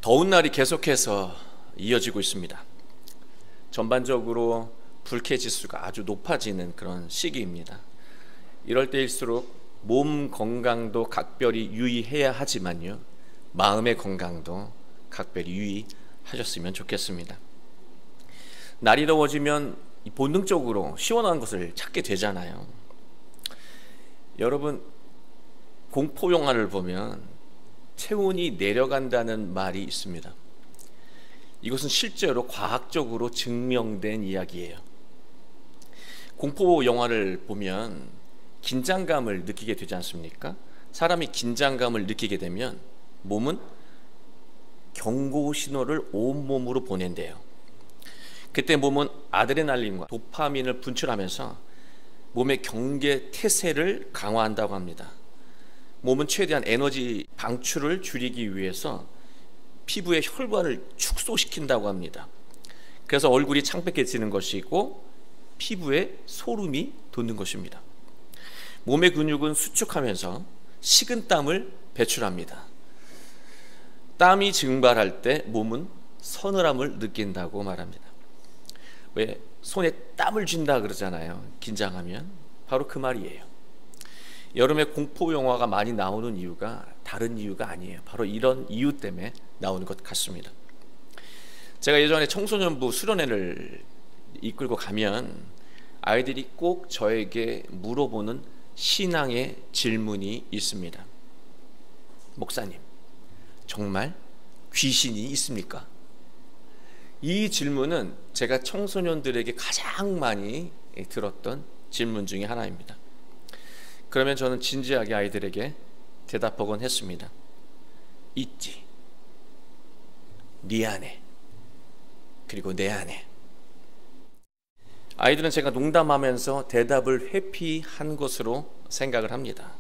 더운 날이 계속해서 이어지고 있습니다. 전반적으로 불쾌지수가 아주 높아지는 그런 시기입니다. 이럴 때일수록 몸 건강도 각별히 유의해야 하지만요, 마음의 건강도 각별히 유의하셨으면 좋겠습니다. 날이 더워지면 본능적으로 시원한 것을 찾게 되잖아요. 여러분, 공포 영화를 보면 체온이 내려간다는 말이 있습니다. 이것은 실제로 과학적으로 증명된 이야기예요. 공포 영화를 보면 긴장감을 느끼게 되지 않습니까? 사람이 긴장감을 느끼게 되면 몸은 경고 신호를 온몸으로 보낸대요. 그때 몸은 아드레날린과 도파민을 분출하면서 몸의 경계 태세를 강화한다고 합니다. 몸은 최대한 에너지 방출을 줄이기 위해서 피부의 혈관을 축소시킨다고 합니다. 그래서 얼굴이 창백해지는 것이고 피부에 소름이 돋는 것입니다. 몸의 근육은 수축하면서 식은땀을 배출합니다. 땀이 증발할 때 몸은 서늘함을 느낀다고 말합니다. 왜 손에 땀을 쥔다 그러잖아요, 긴장하면. 바로 그 말이에요. 여름에 공포 영화가 많이 나오는 이유가 다른 이유가 아니에요. 바로 이런 이유 때문에 나오는 것 같습니다. 제가 예전에 청소년부 수련회를 이끌고 가면 아이들이 꼭 저에게 물어보는 신앙의 질문이 있습니다. 목사님, 정말 귀신이 있습니까? 이 질문은 제가 청소년들에게 가장 많이 들었던 질문 중에 하나입니다. 그러면 저는 진지하게 아이들에게 대답하곤 했습니다. 있지. 네 안에, 그리고 내 안에. 아이들은 제가 농담하면서 대답을 회피한 것으로 생각을 합니다.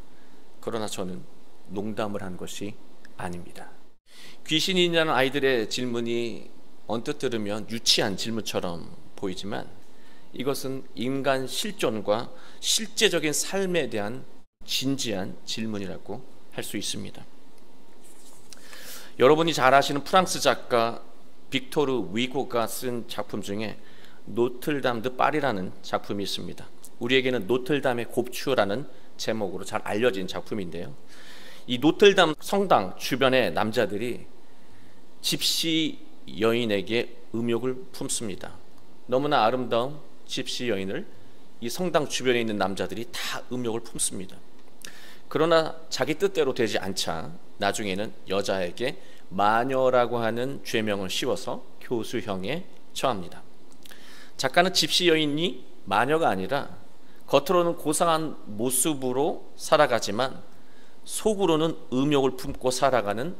그러나 저는 농담을 한 것이 아닙니다. 귀신이 있냐는 아이들의 질문이 언뜻 들으면 유치한 질문처럼 보이지만 이것은 인간 실존과 실제적인 삶에 대한 진지한 질문이라고 할 수 있습니다. 여러분이 잘 아시는 프랑스 작가 빅토르 위고가 쓴 작품 중에 노틀담 드 파리라는 작품이 있습니다. 우리에게는 노틀담의 곱추라는 제목으로 잘 알려진 작품인데요, 이 노틀담 성당 주변의 남자들이 집시 여인에게 음욕을 품습니다. 너무나 아름다운 집시 여인을 이 성당 주변에 있는 남자들이 다 음욕을 품습니다. 그러나 자기 뜻대로 되지 않자 나중에는 여자에게 마녀라고 하는 죄명을 씌워서 교수형에 처합니다. 작가는 집시 여인이 마녀가 아니라 겉으로는 고상한 모습으로 살아가지만 속으로는 음욕을 품고 살아가는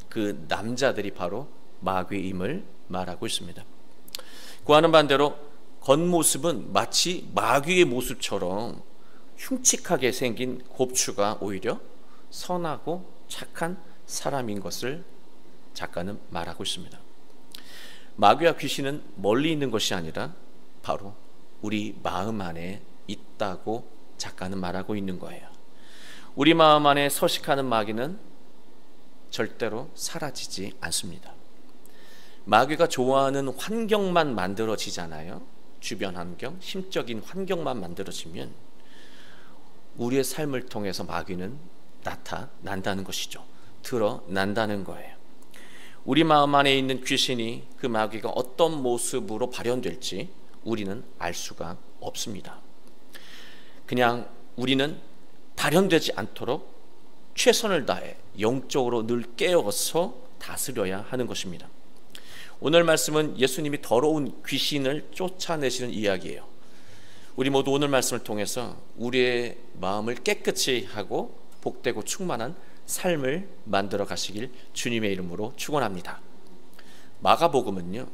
그 남자들이 바로 마귀임을 말하고 있습니다. 그와는 반대로 겉모습은 마치 마귀의 모습처럼 흉측하게 생긴 곱추가 오히려 선하고 착한 사람인 것을 작가는 말하고 있습니다. 마귀와 귀신은 멀리 있는 것이 아니라 바로 우리 마음 안에 있다고 작가는 말하고 있는 거예요. 우리 마음 안에 서식하는 마귀는 절대로 사라지지 않습니다. 마귀가 좋아하는 환경만 만들어지잖아요. 주변 환경, 심적인 환경만 만들어지면 우리의 삶을 통해서 마귀는 나타난다는 것이죠. 드러난다는 거예요. 우리 마음 안에 있는 귀신이 그 마귀가 어떤 모습으로 발현될지 우리는 알 수가 없습니다. 그냥 우리는 발현되지 않도록 최선을 다해 영적으로 늘 깨어서 다스려야 하는 것입니다. 오늘 말씀은 예수님이 더러운 귀신을 쫓아내시는 이야기예요. 우리 모두 오늘 말씀을 통해서 우리의 마음을 깨끗이 하고 복되고 충만한 삶을 만들어 가시길 주님의 이름으로 축원합니다. 마가복음은요,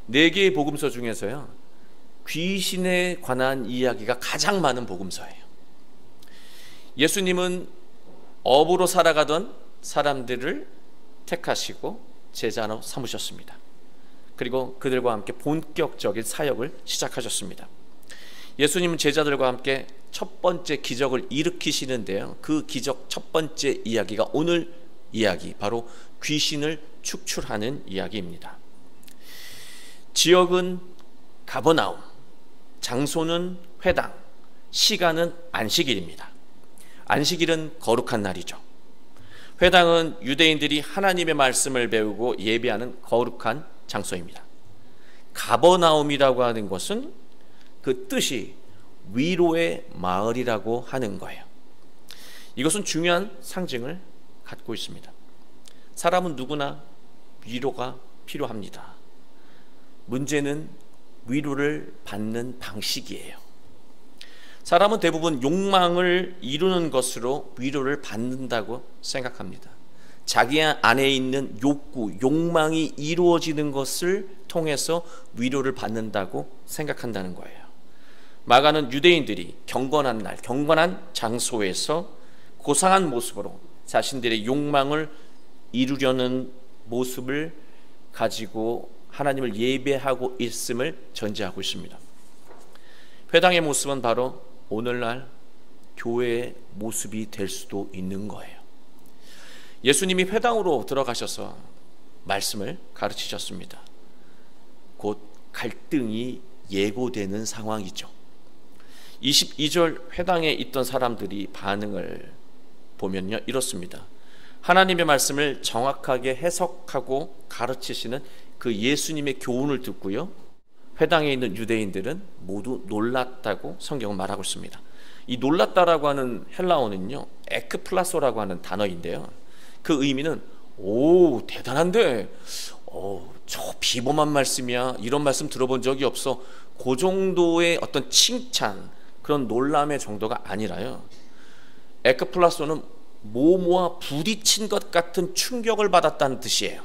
4개의 복음서 중에서요, 귀신에 관한 이야기가 가장 많은 복음서예요. 예수님은 업으로 살아가던 사람들을 택하시고 제자로 삼으셨습니다. 그리고 그들과 함께 본격적인 사역을 시작하셨습니다. 예수님은 제자들과 함께 첫 번째 기적을 일으키시는데요, 그 기적 첫 번째 이야기가 오늘 이야기, 바로 귀신을 축출하는 이야기입니다. 지역은 가버나움, 장소는 회당, 시간은 안식일입니다. 안식일은 거룩한 날이죠. 회당은 유대인들이 하나님의 말씀을 배우고 예배하는 거룩한 장소입니다. 가버나움이라고 하는 것은 그 뜻이 위로의 마을이라고 하는 거예요. 이것은 중요한 상징을 갖고 있습니다. 사람은 누구나 위로가 필요합니다. 문제는 위로를 받는 방식이에요. 사람은 대부분 욕망을 이루는 것으로 위로를 받는다고 생각합니다. 자기 안에 있는 욕구, 욕망이 이루어지는 것을 통해서 위로를 받는다고 생각한다는 거예요. 마가는 유대인들이 경건한 날, 경건한 장소에서 고상한 모습으로 자신들의 욕망을 이루려는 모습을 가지고 하나님을 예배하고 있음을 전제하고 있습니다. 회당의 모습은 바로 오늘날 교회의 모습이 될 수도 있는 거예요. 예수님이 회당으로 들어가셔서 말씀을 가르치셨습니다. 곧 갈등이 예고되는 상황이죠. 22절 회당에 있던 사람들이 반응을 보면요, 이렇습니다. 하나님의 말씀을 정확하게 해석하고 가르치시는 그 예수님의 교훈을 듣고요, 회당에 있는 유대인들은 모두 놀랐다고 성경은 말하고 있습니다. 이 놀랐다라고 하는 헬라어는요, 에크플라소라고 하는 단어인데요, 그 의미는 오, 대단한데 저 비범한 말씀이야, 이런 말씀 들어본 적이 없어, 그 정도의 어떤 칭찬, 그런 놀람의 정도가 아니라요, 에크플라소는 뭐뭐와 부딪힌 것 같은 충격을 받았다는 뜻이에요.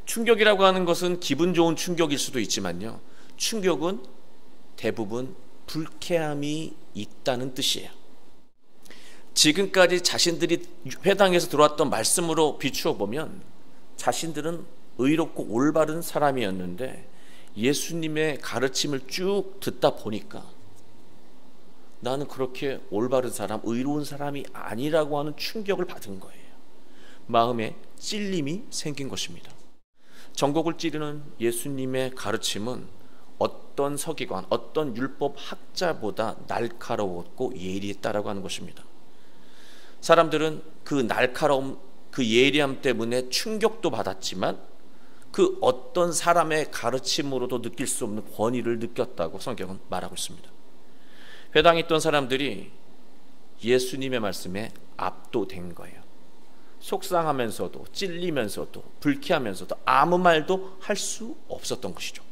충격이라고 하는 것은 기분 좋은 충격일 수도 있지만요, 충격은 대부분 불쾌함이 있다는 뜻이에요. 지금까지 자신들이 회당에서 들어왔던 말씀으로 비추어 보면 자신들은 의롭고 올바른 사람이었는데 예수님의 가르침을 쭉 듣다 보니까 나는 그렇게 올바른 사람, 의로운 사람이 아니라고 하는 충격을 받은 거예요. 마음에 찔림이 생긴 것입니다. 전곡을 찌르는 예수님의 가르침은 어떤 서기관, 어떤 율법 학자보다 날카로웠고 예리했다라고 하는 것입니다. 사람들은 그 날카로움, 그 예리함 때문에 충격도 받았지만 그 어떤 사람의 가르침으로도 느낄 수 없는 권위를 느꼈다고 성경은 말하고 있습니다. 회당에 있던 사람들이 예수님의 말씀에 압도된 거예요. 속상하면서도 찔리면서도 불쾌하면서도 아무 말도 할 수 없었던 것이죠.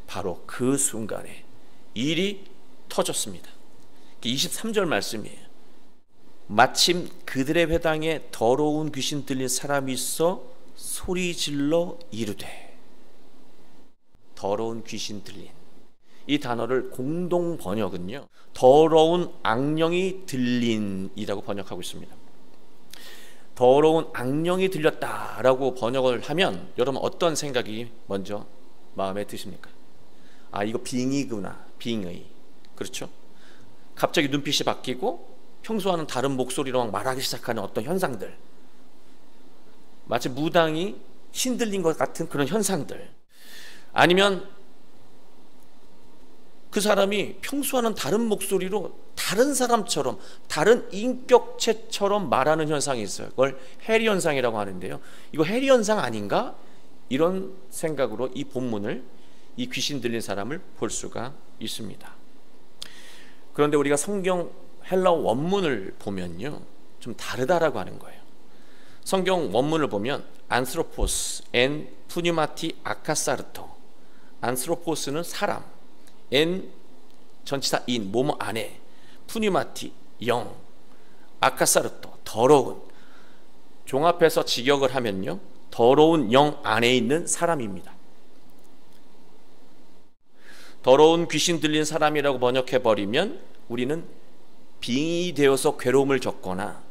바로 그 순간에 일이 터졌습니다. 23절 말씀이에요. 마침 그들의 회당에 더러운 귀신 들린 사람이 있어 소리질러 이르되. 더러운 귀신 들린, 이 단어를 공동 번역은요, 더러운 악령이 들린이라고 번역하고 있습니다. 더러운 악령이 들렸다라고 번역을 하면 여러분 어떤 생각이 먼저 마음에 드십니까? 아, 이거 빙의구나, 빙의. 그렇죠? 갑자기 눈빛이 바뀌고 평소와는 다른 목소리로 막 말하기 시작하는 어떤 현상들, 마치 무당이 신들린 것 같은 그런 현상들, 아니면 그 사람이 평소와는 다른 목소리로 다른 사람처럼, 다른 인격체처럼 말하는 현상이 있어요. 그걸 해리 현상이라고 하는데요, 이거 해리 현상 아닌가? 이런 생각으로 이 본문을, 이 귀신 들린 사람을 볼 수가 있습니다. 그런데 우리가 성경 헬라어 원문을 보면요, 좀 다르다라고 하는 거예요. 성경 원문을 보면 안스로포스 엔 푸니마티 아카사르토, 안스로포스는 사람, 엔 전치사 인, 뭐뭐 안에, 푸니마티 영, 아카사르토 더러운, 종합해서 직역을 하면요, 더러운 영 안에 있는 사람입니다. 더러운 귀신 들린 사람이라고 번역해버리면 우리는 빙의되어서 괴로움을 겪거나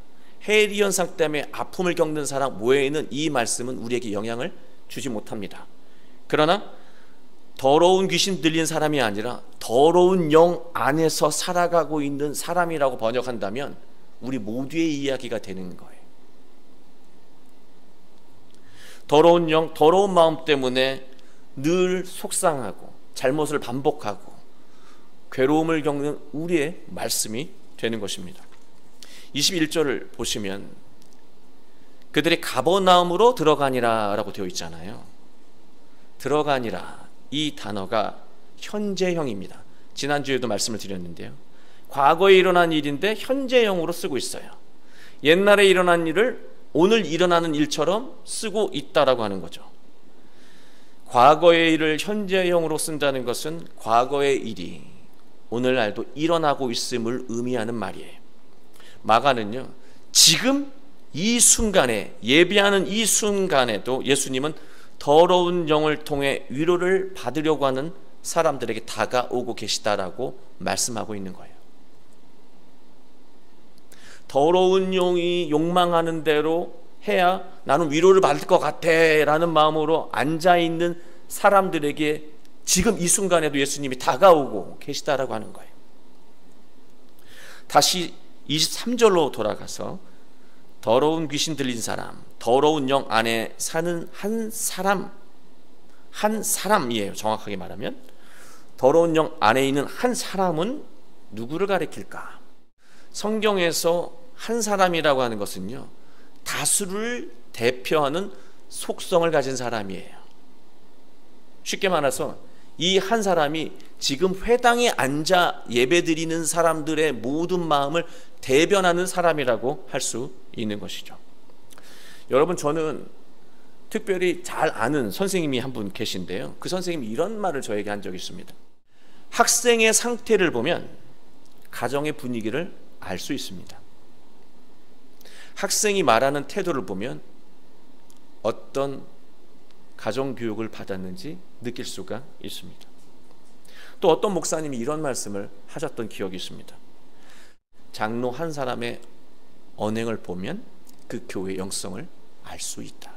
해리 현상 때문에 아픔을 겪는 사람 외에는 이 말씀은 우리에게 영향을 주지 못합니다. 그러나 더러운 귀신 들린 사람이 아니라 더러운 영 안에서 살아가고 있는 사람이라고 번역한다면 우리 모두의 이야기가 되는 거예요. 더러운 영, 더러운 마음 때문에 늘 속상하고 잘못을 반복하고 괴로움을 겪는 우리의 말씀이 되는 것입니다. 21절을 보시면 그들이 가버나움으로 들어가니라 라고 되어 있잖아요. 들어가니라, 이 단어가 현재형입니다. 지난주에도 말씀을 드렸는데요, 과거에 일어난 일인데 현재형으로 쓰고 있어요. 옛날에 일어난 일을 오늘 일어나는 일처럼 쓰고 있다라고 하는 거죠. 과거의 일을 현재형으로 쓴다는 것은 과거의 일이 오늘날도 일어나고 있음을 의미하는 말이에요. 마가는요, 지금 이 순간에, 예비하는 이 순간에도 예수님은 더러운 영을 통해 위로를 받으려고 하는 사람들에게 다가오고 계시다라고 말씀하고 있는 거예요. 더러운 영이 욕망하는 대로 해야 나는 위로를 받을 것 같아 라는 마음으로 앉아있는 사람들에게 지금 이 순간에도 예수님이 다가오고 계시다라고 하는 거예요. 다시 23절로 돌아가서 더러운 귀신 들린 사람, 더러운 영 안에 사는 한 사람이에요. 정확하게 말하면 더러운 영 안에 있는 한 사람은 누구를 가리킬까? 성경에서 한 사람이라고 하는 것은요, 다수를 대표하는 속성을 가진 사람이에요. 쉽게 말해서 이 한 사람이 지금 회당에 앉아 예배드리는 사람들의 모든 마음을 대변하는 사람이라고 할 수 있는 것이죠. 여러분, 저는 특별히 잘 아는 선생님이 한 분 계신데요, 그 선생님이 이런 말을 저에게 한 적이 있습니다. 학생의 상태를 보면 가정의 분위기를 알 수 있습니다. 학생이 말하는 태도를 보면 어떤 가정교육을 받았는지 느낄 수가 있습니다. 또 어떤 목사님이 이런 말씀을 하셨던 기억이 있습니다. 장로 한 사람의 언행을 보면 그 교회의 영성을 알 수 있다.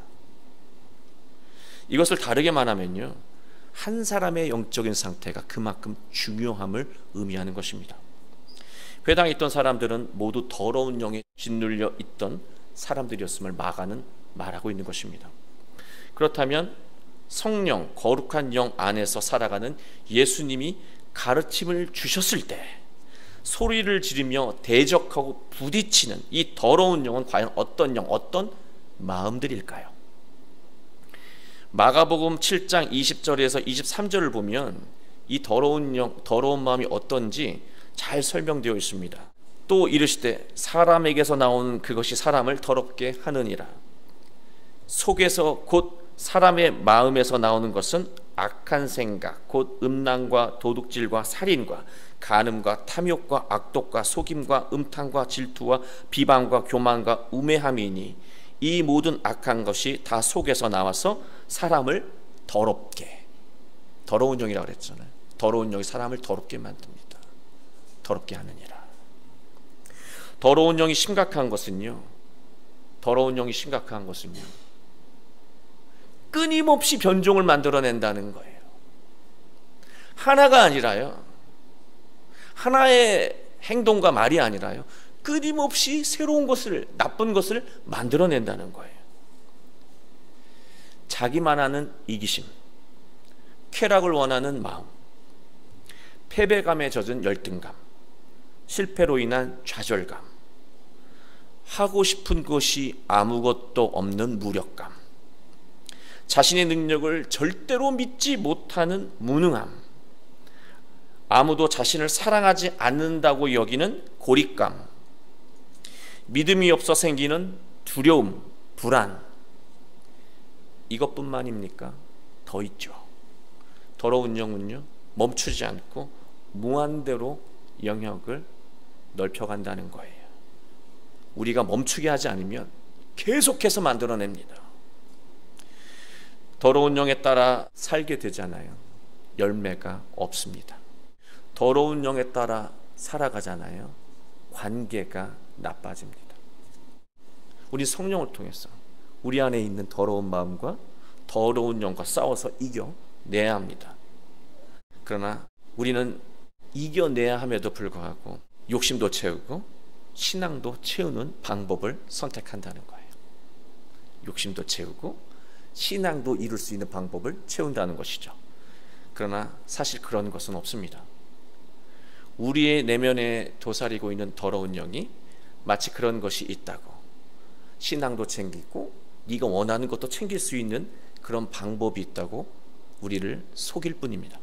이것을 다르게 말하면요, 한 사람의 영적인 상태가 그만큼 중요함을 의미하는 것입니다. 회당에 있던 사람들은 모두 더러운 영에 짓눌려 있던 사람들이었음을 마가는 말하고 있는 것입니다. 그렇다면 성령, 거룩한 영 안에서 살아가는 예수님이 가르침을 주셨을 때 소리를 지르며 대적하고 부딪히는 이 더러운 영은 과연 어떤 영, 어떤 마음들일까요? 마가복음 7장 20절에서 23절을 보면 이 더러운 영, 더러운 마음이 어떤지 잘 설명되어 있습니다. 또 이르시되 사람에게서 나오는 그것이 사람을 더럽게 하느니라. 속에서 곧 사람의 마음에서 나오는 것은 악한 생각, 곧 음란과 도둑질과 살인과 간음과 탐욕과 악독과 속임과 음탕과 질투와 비방과 교만과 우매함이니 이 모든 악한 것이 다 속에서 나와서 사람을 더럽게, 더러운 영이라고 그랬잖아요. 더러운 영이 사람을 더럽게 만듭니다. 더럽게 하느니라. 더러운 영이 심각한 것은요, 끊임없이 변종을 만들어낸다는 거예요. 하나가 아니라요, 하나의 행동과 말이 아니라요, 끊임없이 새로운 것을, 나쁜 것을 만들어낸다는 거예요. 자기만 하는 이기심, 쾌락을 원하는 마음, 패배감에 젖은 열등감, 실패로 인한 좌절감, 하고 싶은 것이 아무것도 없는 무력감, 자신의 능력을 절대로 믿지 못하는 무능함, 아무도 자신을 사랑하지 않는다고 여기는 고립감, 믿음이 없어 생기는 두려움, 불안, 이것뿐만입니까? 더 있죠. 더러운 영은요, 멈추지 않고 무한대로 영역을 넓혀간다는 거예요. 우리가 멈추게 하지 않으면 계속해서 만들어냅니다. 더러운 영에 따라 살게 되잖아요. 열매가 없습니다. 더러운 영에 따라 살아가잖아요. 관계가 나빠집니다. 우리 성령을 통해서 우리 안에 있는 더러운 마음과 더러운 영과 싸워서 이겨내야 합니다. 그러나 우리는 이겨내야 함에도 불구하고 욕심도 채우고 신앙도 채우는 방법을 선택한다는 거예요. 욕심도 채우고 신앙도 이룰 수 있는 방법을 채운다는 것이죠. 그러나 사실 그런 것은 없습니다. 우리의 내면에 도사리고 있는 더러운 영이 마치 그런 것이 있다고, 신앙도 챙기고 네가 원하는 것도 챙길 수 있는 그런 방법이 있다고 우리를 속일 뿐입니다.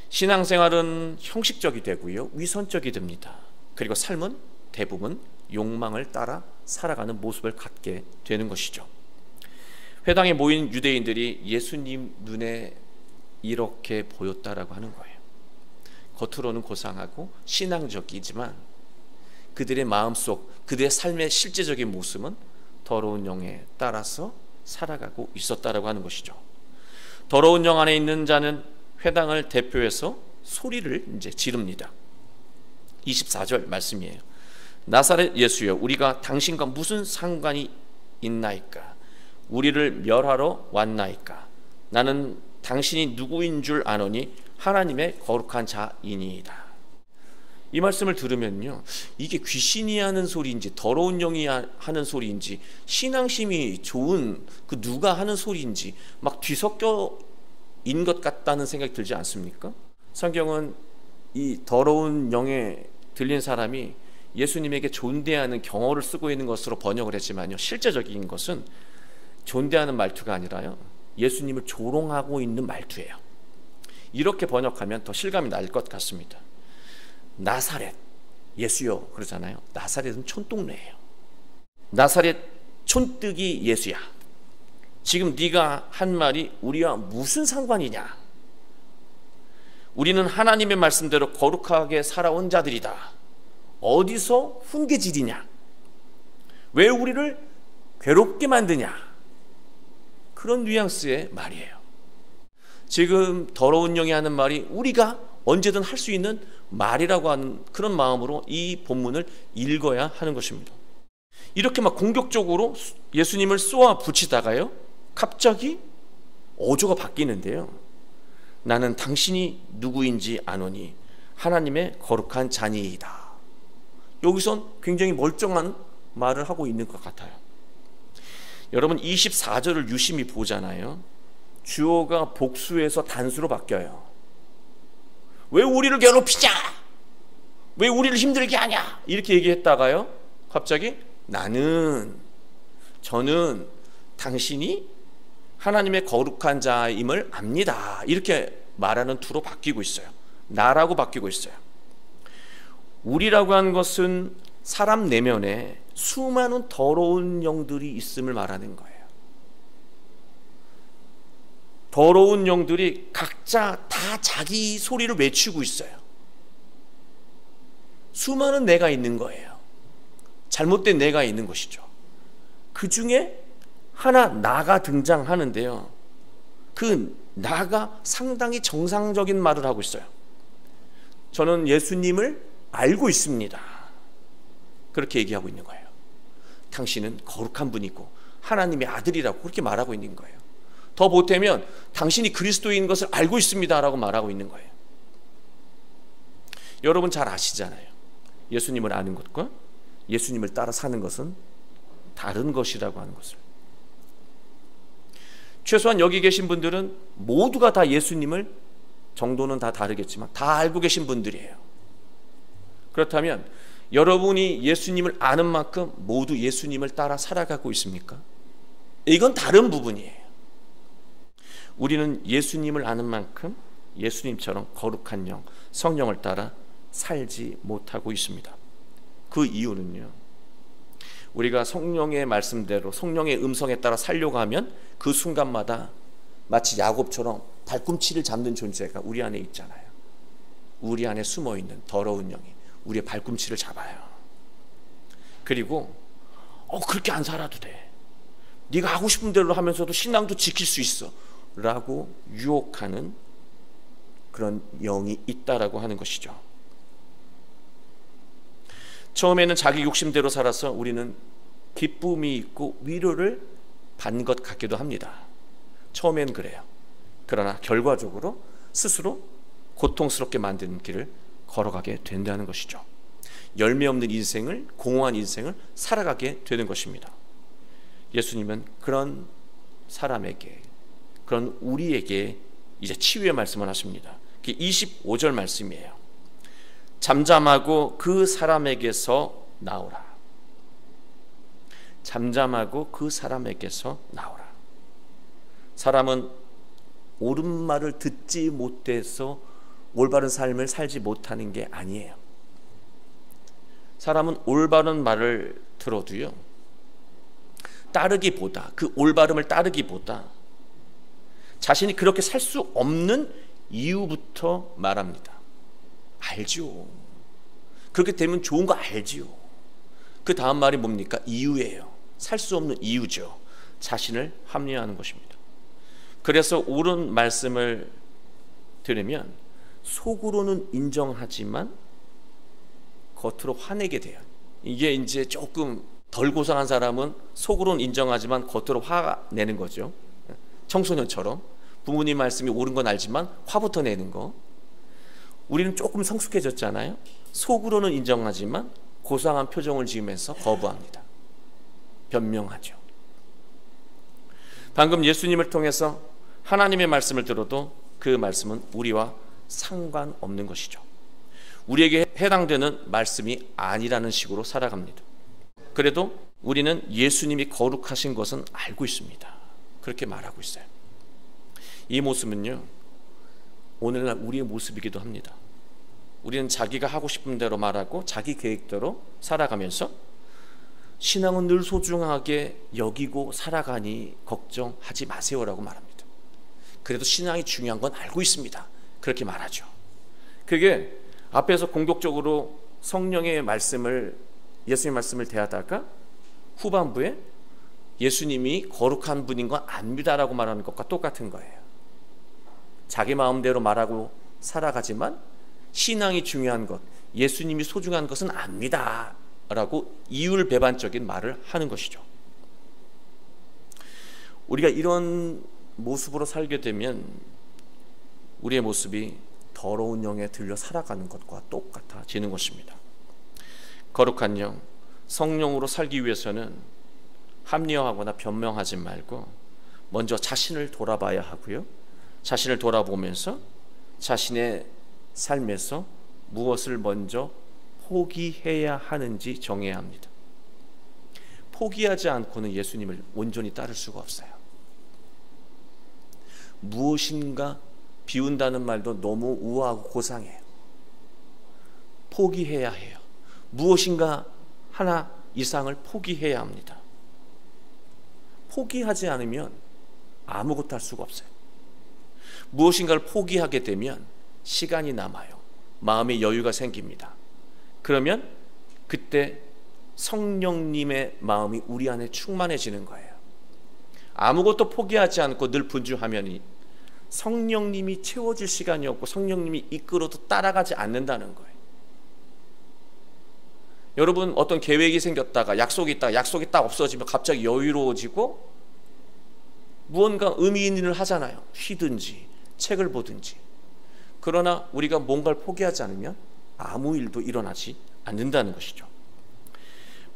신앙생활은 형식적이 되고요, 위선적이 됩니다. 그리고 삶은 대부분 욕망을 따라 살아가는 모습을 갖게 되는 것이죠. 회당에 모인 유대인들이 예수님 눈에 이렇게 보였다라고 하는 거예요. 겉으로는 고상하고 신앙적이지만 그들의 마음속, 그들의 삶의 실제적인 모습은 더러운 영에 따라서 살아가고 있었다라고 하는 것이죠. 더러운 영 안에 있는 자는 회당을 대표해서 소리를 이제 지릅니다. 24절 말씀이에요. 나사렛 예수여, 우리가 당신과 무슨 상관이 있나이까? 우리를 멸하러 왔나이까? 나는 당신이 누구인 줄 아노니 하나님의 거룩한 자이니이다. 이 말씀을 들으면요, 이게 귀신이 하는 소리인지 더러운 영이 하는 소리인지 신앙심이 좋은 그 누가 하는 소리인지 막 뒤섞여 인 것 같다는 생각이 들지 않습니까? 성경은 이 더러운 영에 들린 사람이 예수님에게 존대하는 경어를 쓰고 있는 것으로 번역을 했지만요, 실제적인 것은 존대하는 말투가 아니라요, 예수님을 조롱하고 있는 말투예요. 이렇게 번역하면 더 실감이 날 것 같습니다. 나사렛 예수요 그러잖아요. 나사렛은 촌동네예요. 나사렛 촌뜨기 예수야, 지금 네가 한 말이 우리와 무슨 상관이냐? 우리는 하나님의 말씀대로 거룩하게 살아온 자들이다. 어디서 훈계질이냐? 왜 우리를 괴롭게 만드냐? 그런 뉘앙스의 말이에요. 지금 더러운 영이 하는 말이 우리가 언제든 할 수 있는 말이라고 하는 그런 마음으로 이 본문을 읽어야 하는 것입니다. 이렇게 막 공격적으로 예수님을 쏘아 붙이다가요, 갑자기 어조가 바뀌는데요. 나는 당신이 누구인지 아노니 하나님의 거룩한 자니이다. 여기선 굉장히 멀쩡한 말을 하고 있는 것 같아요. 여러분 24절을 유심히 보잖아요. 주어가 복수에서 단수로 바뀌어요. 왜 우리를 괴롭히냐? 왜 우리를 힘들게 하냐? 이렇게 얘기했다가요, 갑자기 저는 당신이 하나님의 거룩한 자임을 압니다. 이렇게 말하는 투로 바뀌고 있어요. 나라고 바뀌고 있어요. 우리라고 하는 것은 사람 내면에 수많은 더러운 영들이 있음을 말하는 거예요. 더러운 영들이 각자 다 자기 소리를 외치고 있어요. 수많은 내가 있는 거예요. 잘못된 내가 있는 것이죠. 그 중에 하나 나가 등장하는데요, 그 나가 상당히 정상적인 말을 하고 있어요. 저는 예수님을 알고 있습니다. 그렇게 얘기하고 있는 거예요. 당신은 거룩한 분이고 하나님의 아들이라고 그렇게 말하고 있는 거예요. 더 보태면 당신이 그리스도인 것을 알고 있습니다 라고 말하고 있는 거예요. 여러분 잘 아시잖아요. 예수님을 아는 것과 예수님을 따라 사는 것은 다른 것이라고 하는 것을. 최소한 여기 계신 분들은 모두가 다 예수님을, 정도는 다 다르겠지만 다 알고 계신 분들이에요. 그렇다면 여러분이 예수님을 아는 만큼 모두 예수님을 따라 살아가고 있습니까? 이건 다른 부분이에요. 우리는 예수님을 아는 만큼 예수님처럼 거룩한 영, 성령을 따라 살지 못하고 있습니다. 그 이유는요, 우리가 성령의 말씀대로 성령의 음성에 따라 살려고 하면 그 순간마다 마치 야곱처럼 발꿈치를 잡는 존재가 우리 안에 있잖아요. 우리 안에 숨어있는 더러운 영이 우리의 발꿈치를 잡아요. 그리고 그렇게 안 살아도 돼, 네가 하고 싶은 대로 하면서도 신앙도 지킬 수 있어 라고 유혹하는 그런 영이 있다라고 하는 것이죠. 처음에는 자기 욕심대로 살아서 우리는 기쁨이 있고 위로를 받는 것 같기도 합니다. 처음엔 그래요. 그러나 결과적으로 스스로 고통스럽게 만드는 길을 걸어가게 된다는 것이죠. 열매 없는 인생을, 공허한 인생을 살아가게 되는 것입니다. 예수님은 그런 사람에게, 그런 우리에게 이제 치유의 말씀을 하십니다. 그게 25절 말씀이에요. 잠잠하고 그 사람에게서 나오라. 잠잠하고 그 사람에게서 나오라. 사람은 옳은 말을 듣지 못해서 올바른 삶을 살지 못하는 게 아니에요. 사람은 올바른 말을 들어도요, 따르기보다, 그 올바름을 따르기보다 자신이 그렇게 살 수 없는 이유부터 말합니다. 알죠. 그렇게 되면 좋은 거 알지요. 그 다음 말이 뭡니까? 이유예요. 살 수 없는 이유죠. 자신을 합리화하는 것입니다. 그래서 옳은 말씀을 들으면 속으로는 인정하지만 겉으로 화내게 돼요. 이게 이제 조금 덜 고상한 사람은 속으로는 인정하지만 겉으로 화내는 거죠. 청소년처럼 부모님 말씀이 옳은 건 알지만 화부터 내는 거. 우리는 조금 성숙해졌잖아요. 속으로는 인정하지만 고상한 표정을 지으면서 거부합니다. 변명하죠. 방금 예수님을 통해서 하나님의 말씀을 들어도 그 말씀은 우리와 상관없는 것이죠. 우리에게 해당되는 말씀이 아니라는 식으로 살아갑니다. 그래도 우리는 예수님이 거룩하신 것은 알고 있습니다. 그렇게 말하고 있어요. 이 모습은요, 오늘날 우리의 모습이기도 합니다. 우리는 자기가 하고 싶은 대로 말하고 자기 계획대로 살아가면서 신앙은 늘 소중하게 여기고 살아가니 걱정하지 마세요라고 말합니다. 그래도 신앙이 중요한 건 알고 있습니다. 그렇게 말하죠. 그게 앞에서 공격적으로 성령의 말씀을, 예수님의 말씀을 대하다가 후반부에 예수님이 거룩한 분인 건 압니다라고 말하는 것과 똑같은 거예요. 자기 마음대로 말하고 살아가지만 신앙이 중요한 것, 예수님이 소중한 것은 압니다 라고 이율배반적인 말을 하는 것이죠. 우리가 이런 모습으로 살게 되면 우리의 모습이 더러운 영에 들려 살아가는 것과 똑같아지는 것입니다. 거룩한 영, 성령으로 살기 위해서는 합리화하거나 변명하지 말고 먼저 자신을 돌아봐야 하고요, 자신을 돌아보면서 자신의 삶에서 무엇을 먼저 포기해야 하는지 정해야 합니다. 포기하지 않고는 예수님을 온전히 따를 수가 없어요. 무엇인가 비운다는 말도 너무 우아하고 고상해요. 포기해야 해요. 무엇인가 하나 이상을 포기해야 합니다. 포기하지 않으면 아무것도 할 수가 없어요. 무엇인가를 포기하게 되면 시간이 남아요. 마음의 여유가 생깁니다. 그러면 그때 성령님의 마음이 우리 안에 충만해지는 거예요. 아무것도 포기하지 않고 늘 분주하면 성령님이 채워질 시간이 없고 성령님이 이끌어도 따라가지 않는다는 거예요. 여러분, 어떤 계획이 생겼다가 약속이 딱 없어지면 갑자기 여유로워지고 무언가 의미 있는 일을 하잖아요. 쉬든지 책을 보든지. 그러나 우리가 뭔가를 포기하지 않으면 아무 일도 일어나지 않는다는 것이죠.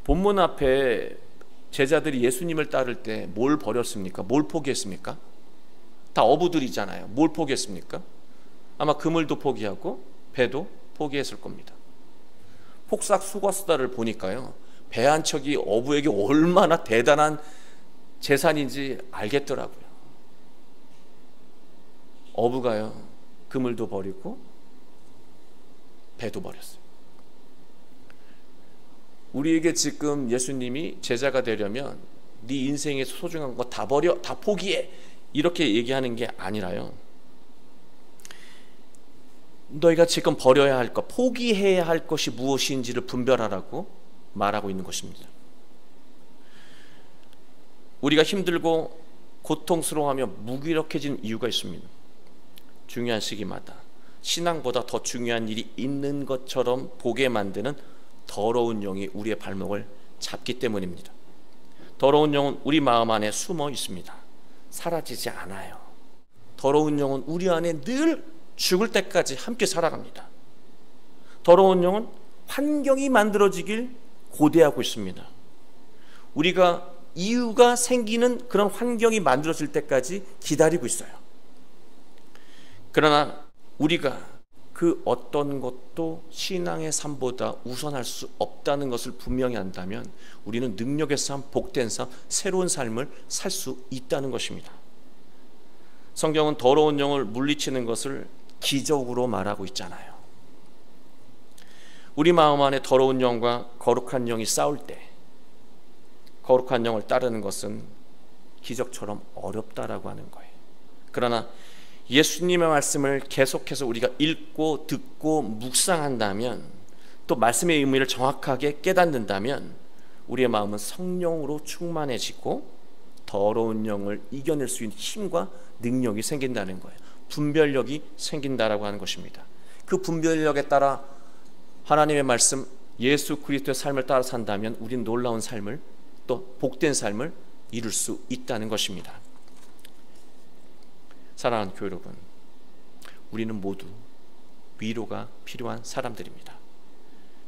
본문 앞에 제자들이 예수님을 따를 때 뭘 버렸습니까? 뭘 포기했습니까? 다 어부들이잖아요. 뭘 포기했습니까? 아마 그물도 포기하고 배도 포기했을 겁니다. 폭삭 수고수다를 보니까요, 배 한 척이 어부에게 얼마나 대단한 재산인지 알겠더라고요. 어부가요, 그물도 버리고 배도 버렸어요. 우리에게 지금 예수님이 제자가 되려면 네 인생에 소중한 거 다 버려, 다 포기해, 이렇게 얘기하는 게 아니라요, 너희가 지금 버려야 할 것, 포기해야 할 것이 무엇인지를 분별하라고 말하고 있는 것입니다. 우리가 힘들고 고통스러워하며 무기력해진 이유가 있습니다. 중요한 시기마다 신앙보다 더 중요한 일이 있는 것처럼 보게 만드는 더러운 영이 우리의 발목을 잡기 때문입니다. 더러운 영은 우리 마음 안에 숨어 있습니다. 사라지지 않아요. 더러운 영은 우리 안에 늘 죽을 때까지 함께 살아갑니다. 더러운 영은 환경이 만들어지길 고대하고 있습니다. 우리가 이유가 생기는 그런 환경이 만들어질 때까지 기다리고 있어요. 그러나 우리가 그 어떤 것도 신앙의 삶보다 우선할 수 없다는 것을 분명히 한다면 우리는 능력의 삶, 복된 삶, 새로운 삶을 살 수 있다는 것입니다. 성경은 더러운 영을 물리치는 것을 기적으로 말하고 있잖아요. 우리 마음 안에 더러운 영과 거룩한 영이 싸울 때 거룩한 영을 따르는 것은 기적처럼 어렵다라고 하는 거예요. 그러나 예수님의 말씀을 계속해서 우리가 읽고 듣고 묵상한다면, 또 말씀의 의미를 정확하게 깨닫는다면 우리의 마음은 성령으로 충만해지고 더러운 영을 이겨낼 수 있는 힘과 능력이 생긴다는 거예요. 분별력이 생긴다라고 하는 것입니다. 그 분별력에 따라 하나님의 말씀, 예수 그리스도의 삶을 따라 산다면 우리는 놀라운 삶을, 또 복된 삶을 이룰 수 있다는 것입니다. 사랑하는 교회 여러분, 우리는 모두 위로가 필요한 사람들입니다.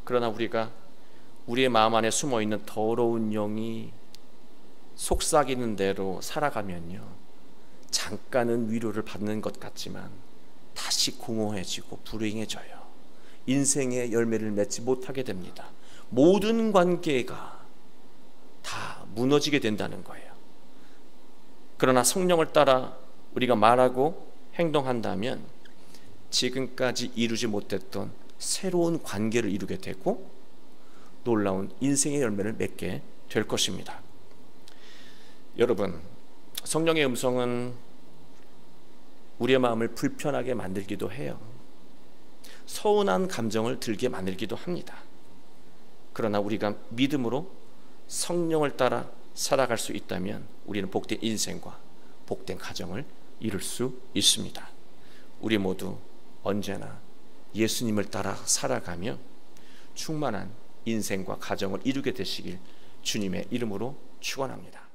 그러나 우리가 우리의 마음 안에 숨어있는 더러운 영이 속삭이는 대로 살아가면요, 잠깐은 위로를 받는 것 같지만 다시 공허해지고 불행해져요. 인생의 열매를 맺지 못하게 됩니다. 모든 관계가 다 무너지게 된다는 거예요. 그러나 성령을 따라 우리가 말하고 행동한다면 지금까지 이루지 못했던 새로운 관계를 이루게 되고 놀라운 인생의 열매를 맺게 될 것입니다. 여러분, 성령의 음성은 우리의 마음을 불편하게 만들기도 해요. 서운한 감정을 들게 만들기도 합니다. 그러나 우리가 믿음으로 성령을 따라 살아갈 수 있다면 우리는 복된 인생과 복된 가정을 이룰 수 있습니다. 우리 모두 언제나 예수님을 따라 살아가며 충만한 인생과 가정을 이루게 되시길 주님의 이름으로 축원합니다.